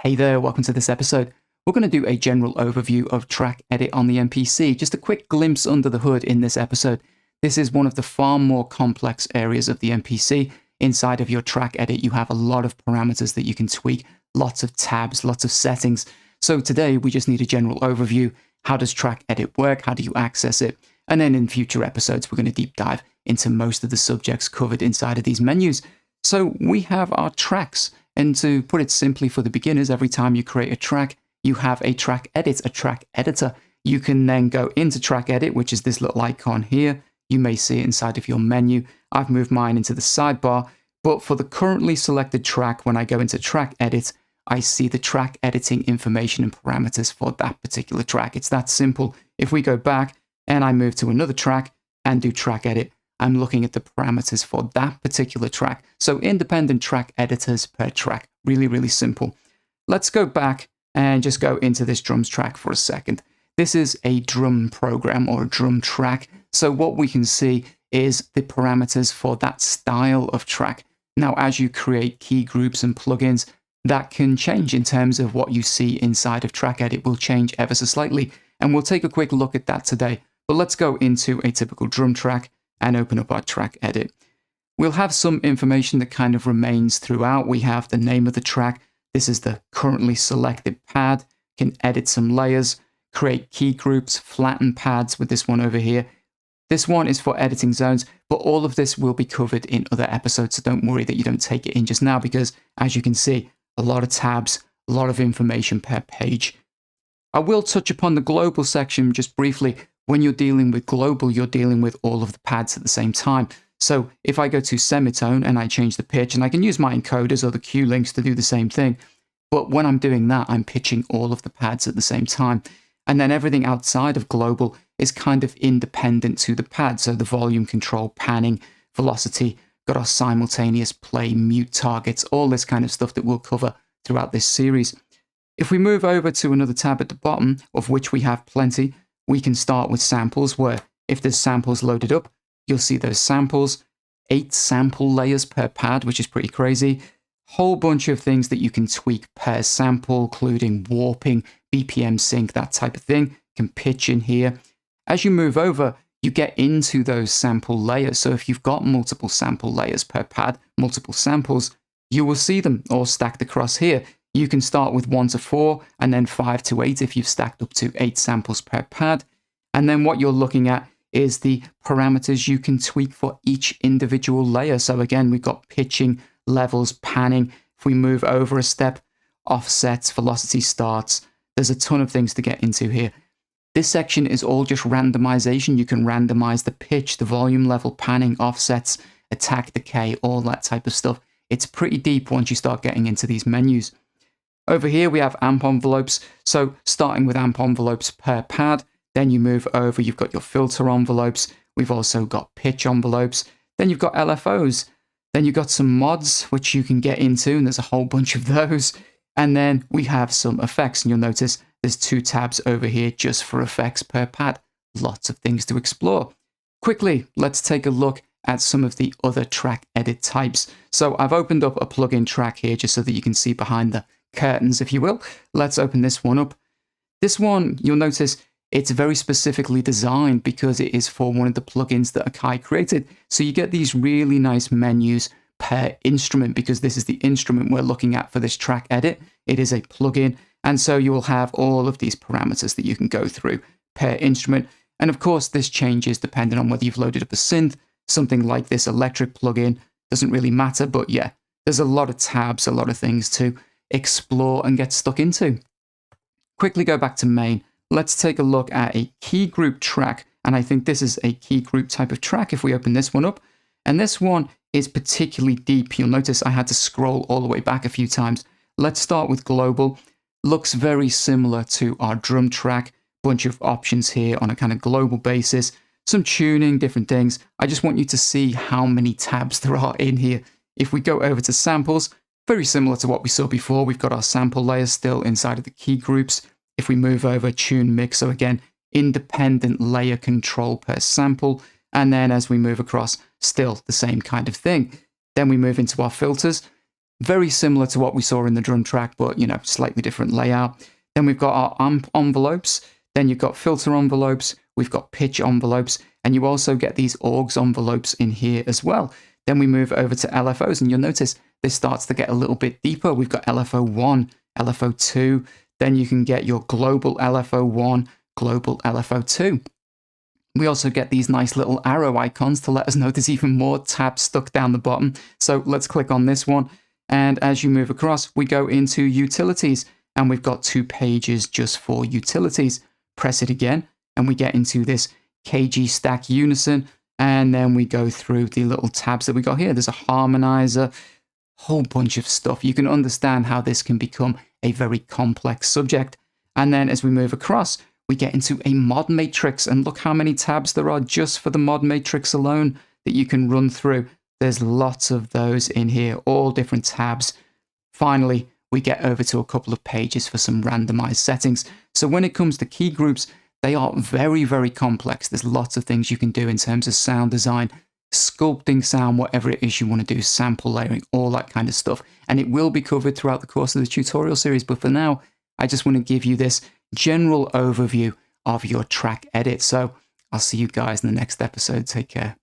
Hey there, welcome to this episode. We're going to do a general overview of track edit on the MPC, just a quick glimpse under the hood in this episode. This is one of the far more complex areas of the MPC. Inside of your track edit, you have a lot of parameters that you can tweak, lots of tabs, lots of settings. So today we just need a general overview. How does track edit work? How do you access it? And then in future episodes, we're going to deep dive into most of the subjects covered inside of these menus. So we have our tracks. And to put it simply for the beginners, every time you create a track, you have a track edit, a track editor. You can then go into track edit, which is this little icon here. You may see it inside of your menu. I've moved mine into the sidebar, but for the currently selected track, when I go into track edit, I see the track editing information and parameters for that particular track. It's that simple. If we go back and I move to another track and do track edit, I'm looking at the parameters for that particular track. So independent track editors per track. Really, really simple. Let's go back and just go into this drums track for a second. This is a drum program or a drum track. So what we can see is the parameters for that style of track. Now, as you create key groups and plugins, that can change in terms of what you see inside of track edit will change ever so slightly. And we'll take a quick look at that today. But let's go into a typical drum track and open up our track edit. We'll have some information that kind of remains throughout. We have the name of the track. This is the currently selected pad. Can edit some layers, create key groups, flatten pads with this one over here. This one is for editing zones, but all of this will be covered in other episodes, so don't worry that you don't take it in just now because, as you can see, a lot of tabs, a lot of information per page. I will touch upon the global section just briefly. When you're dealing with global, you're dealing with all of the pads at the same time. So if I go to semitone and I change the pitch, and I can use my encoders or the Q links to do the same thing, but when I'm doing that, I'm pitching all of the pads at the same time. And then everything outside of global is kind of independent to the pad. So the volume control, panning, velocity, got our simultaneous play, mute targets, all this kind of stuff that we'll cover throughout this series. If we move over to another tab at the bottom, of which we have plenty, we can start with samples, where if there's samples loaded up, you'll see those samples, 8 sample layers per pad, which is pretty crazy. Whole bunch of things that you can tweak per sample, including warping, BPM sync, that type of thing. Can pitch in here. As you move over, you get into those sample layers. So if you've got multiple sample layers per pad, multiple samples, you will see them all stacked across here. You can start with 1 to 4 and then 5 to 8 if you've stacked up to 8 samples per pad. And then what you're looking at is the parameters you can tweak for each individual layer. So again, we've got pitching, levels, panning. If we move over a step, offsets, velocity starts, there's a ton of things to get into here. This section is all just randomization. You can randomize the pitch, the volume level, panning, offsets, attack, decay, all that type of stuff. It's pretty deep once you start getting into these menus. Over here, we have amp envelopes. So starting with amp envelopes per pad, then you move over, you've got your filter envelopes. We've also got pitch envelopes. Then you've got LFOs. Then you've got some mods, which you can get into, and there's a whole bunch of those. And then we have some effects, and you'll notice there's 2 tabs over here just for effects per pad. Lots of things to explore. Quickly, let's take a look at some of the other track edit types. So I've opened up a plugin track here just so that you can see behind the curtains, if you will. Let's open this one up. This one, you'll notice it's very specifically designed because it is for one of the plugins that Akai created. So you get these really nice menus per instrument because this is the instrument we're looking at for this track edit. It is a plugin. And so you will have all of these parameters that you can go through per instrument. And of course, this changes depending on whether you've loaded up a synth, something like this electric plugin. Doesn't really matter, but yeah, there's a lot of tabs, a lot of things to explore and get stuck into. Quickly go back to main. Let's take a look at a key group track. And I think this is a key group type of track if we open this one up. And this one is particularly deep. You'll notice I had to scroll all the way back a few times. Let's start with global. Looks very similar to our drum track. Bunch of options here on a kind of global basis. Some tuning, different things. I just want you to see how many tabs there are in here. If we go over to samples, very similar to what we saw before. We've got our sample layers still inside of the key groups. If we move over, tune mix, so again, independent layer control per sample. And then as we move across, still the same kind of thing. Then we move into our filters. Very similar to what we saw in the drum track, but, slightly different layout. Then we've got our amp envelopes. Then you've got filter envelopes. We've got pitch envelopes. And you also get these AUX envelopes in here as well. Then we move over to LFOs, and you'll notice this starts to get a little bit deeper. We've got LFO1, LFO2. Then you can get your global LFO1, global LFO2. We also get these nice little arrow icons to let us know there's even more tabs stuck down the bottom. So let's click on this one. And as you move across, we go into utilities, and we've got 2 pages just for utilities. Press it again, and we get into this KG stack unison. And then we go through the little tabs that we got here. There's a harmonizer, whole bunch of stuff. You can understand how this can become a very complex subject. And then as we move across, we get into a mod matrix, and look how many tabs there are just for the mod matrix alone that you can run through. There's lots of those in here, all different tabs. Finally, we get over to a couple of pages for some randomized settings. So when it comes to key groups, they are very, very complex. There's lots of things you can do in terms of sound design, sculpting sound, whatever it is you want to do, sample layering, all that kind of stuff. And it will be covered throughout the course of the tutorial series. But for now, I just want to give you this general overview of your track edit. So I'll see you guys in the next episode. Take care.